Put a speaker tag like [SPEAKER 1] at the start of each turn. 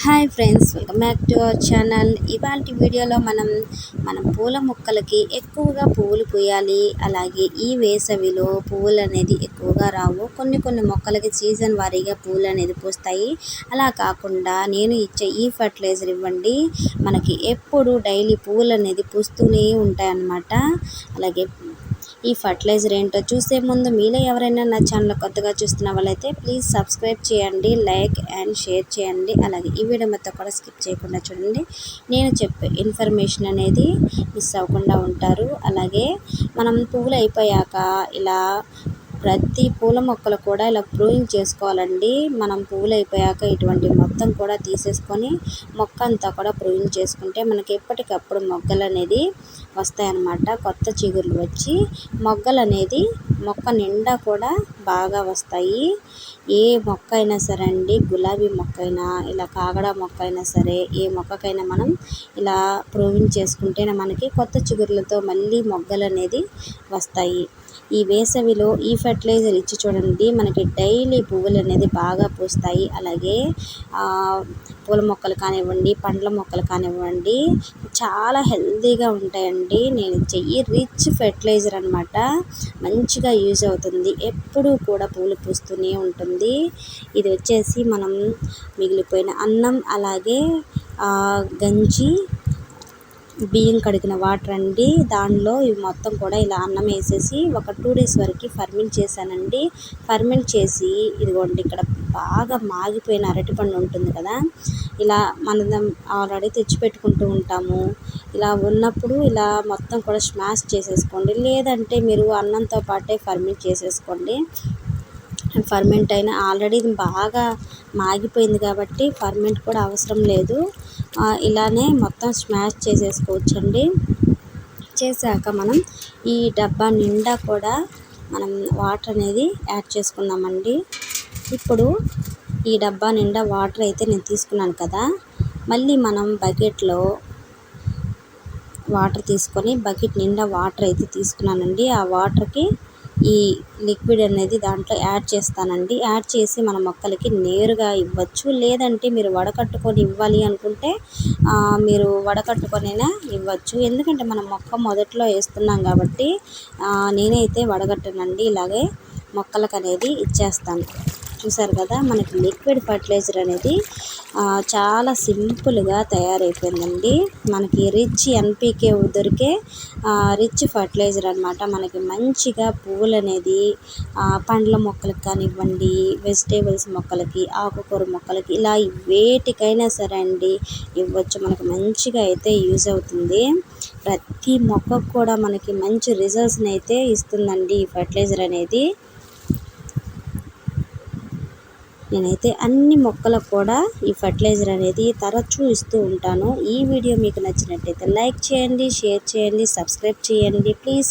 [SPEAKER 1] Hi friends, welcome back to our channel. ఇవాల్టి వీడియోలో మనం పూల మొక్కలకి ఎక్కువగా పువ్వులు పూయాలి, అలాగే ఈ వేసవిలో పువ్వులు అనేది ఎక్కువగా రావు. కొన్ని మొక్కలకి సీజన్ వారీగా పువ్వులు అనేది పూస్తాయి. అలా కాకుండా నేను ఇచ్చే ఈ ఫర్టిలైజర్ ఇవ్వండి, మనకి ఎప్పుడు డైలీ పువ్వులు అనేది పూస్తూనే ఉంటాయన్నమాట. అలాగే ఈ ఫర్టిలైజర్ ఏంటో చూసే ముందు మీలో ఎవరైనా నా ఛానల్ కొత్తగా చూస్తున్న వాళ్ళైతే ప్లీజ్ సబ్స్క్రైబ్ చేయండి, లైక్ అండ్ షేర్ చేయండి. అలాగే ఈ వీడియో మొత్తం కూడా స్కిప్ చేయకుండా చూడండి. నేను చెప్పే ఇన్ఫర్మేషన్ అనేది మిస్ అవ్వకుండా ఉంటారు. అలాగే మనం పువ్వులు అయిపోయాక ఇలా ప్రతి పూల మొక్కలు కూడా ఇలా ప్రూనింగ్ చేసుకోవాలండి. మనం పువ్వులు అయిపోయాక ఇటువంటి మొత్తం కూడా తీసేసుకొని మొక్క అంతా కూడా ప్రూనింగ్ చేసుకుంటే మనకి ఎప్పటికప్పుడు మొగ్గలు అనేది వస్తాయన్నమాట. కొత్త చిగుర్లు వచ్చి మొగ్గలు అనేది మొక్క నిండా కూడా బాగా వస్తాయి. ఏ మొక్క అయినా సరే అండి, గులాబీ మొక్క అయినా, ఇలా కాగడా మొక్క అయినా సరే, ఏ మొక్కకైనా మనం ఇలా ప్రూనింగ్ చేసుకుంటేనే మనకి కొత్త చిగుర్లతో మళ్ళీ మొగ్గలు అనేది వస్తాయి. ఈ వేసవిలో ఈ ఫర్టిలైజర్ ఇచ్చి చూడండి, మనకి డైలీ పువ్వులు అనేది బాగా పూస్తాయి. అలాగే పూల మొక్కలు కానివ్వండి, పండ్ల మొక్కలు కానివ్వండి, చాలా హెల్తీగా ఉంటాయండి. నేను ఇచ్చే ఈ రిచ్ ఫెర్టిలైజర్ అనమాట, మంచిగా యూజ్ అవుతుంది. ఎప్పుడూ కూడా పూలు పూస్తూనే ఉంటుంది. ఇది వచ్చేసి మనం మిగిలిపోయిన అన్నం, అలాగే గంజి, బియ్యం కడిగిన వాటర్ అండి. దానిలో ఇవి మొత్తం కూడా ఇలా అన్నం వేసేసి ఒక 2 days వరకు ఫర్మెంట్ చేశానండి. ఫర్మెంట్ చేసి ఇదిగోండి, ఇక్కడ బాగా మాగిపోయిన అరటిపండు ఉంటుంది కదా, ఇలా మనం ఆల్రెడీ తెచ్చి పెట్టుకుంటూ ఉంటాము. ఇలా ఉన్నప్పుడు ఇలా మొత్తం కూడా స్మాష్ చేసేసుకోండి, లేదంటే మీరు అన్నంతో పాటే ఫర్మెంట్ చేసేసుకోండి. ఫర్మెంట్ అయినా ఆల్రెడీ ఇది బాగా మాగిపోయింది కాబట్టి ఫర్మెంట్ కూడా అవసరం లేదు. ఇలానే మొత్తం స్మాష్ చేసేసుకోవచ్చండి. చేశాక మనం ఈ డబ్బా నిండా కూడా మనం వాటర్ అనేది యాడ్ చేసుకుందామండి. ఇప్పుడు ఈ డబ్బా నిండా వాటర్ అయితే నేను తీసుకున్నాను కదా, మళ్ళీ మనం బకెట్లో వాటర్ తీసుకొని బకెట్ నిండా వాటర్ అయితే తీసుకున్నానండి. ఆ వాటర్కి ఈ లిక్విడ్ అనేది దాంట్లో యాడ్ చేస్తానండి. యాడ్ చేసి మన మొక్కలకి నేరుగా ఇవ్వచ్చు, లేదంటే మీరు వడకట్టుకొని ఇవ్వాలి అనుకుంటే మీరు వడకట్టుకొనైనా ఇవ్వచ్చు. ఎందుకంటే మనం మొక్క మొదట్లో వేస్తున్నాం కాబట్టి నేనైతే వడగట్టనండి, ఇలాగే మొక్కలకు అనేది ఇచ్చేస్తాను. చూసారు కదా, మనకి లిక్విడ్ ఫర్టిలైజర్ అనేది చాలా సింపుల్గా తయారైపోయిందండి. మనకి రిచ్ ఎన్పికే దొరికే రిచ్ ఫర్టిలైజర్ అనమాట. మనకి మంచిగా పువ్వులు అనేది పండ్ల మొక్కలకు కానివ్వండి, వెజిటేబుల్స్ మొక్కలకి, ఆకుకూర మొక్కలకి, ఇలా వేటికైనా సరే అండి ఇవ్వచ్చు. మనకు మంచిగా అయితే యూజ్ అవుతుంది. ప్రతి మొక్కకు కూడా మనకి మంచి రిజల్ట్స్ని అయితే ఇస్తుందండి ఈ ఫర్టిలైజర్ అనేది. నేనైతే అన్ని మొక్కలకు కూడా ఈ ఫర్టిలైజర్ అనేది తరచూ ఇస్తూ ఉంటాను. ఈ వీడియో మీకు నచ్చినట్టయితే లైక్ చేయండి, షేర్ చేయండి, సబ్స్క్రైబ్ చేయండి. ప్లీజ్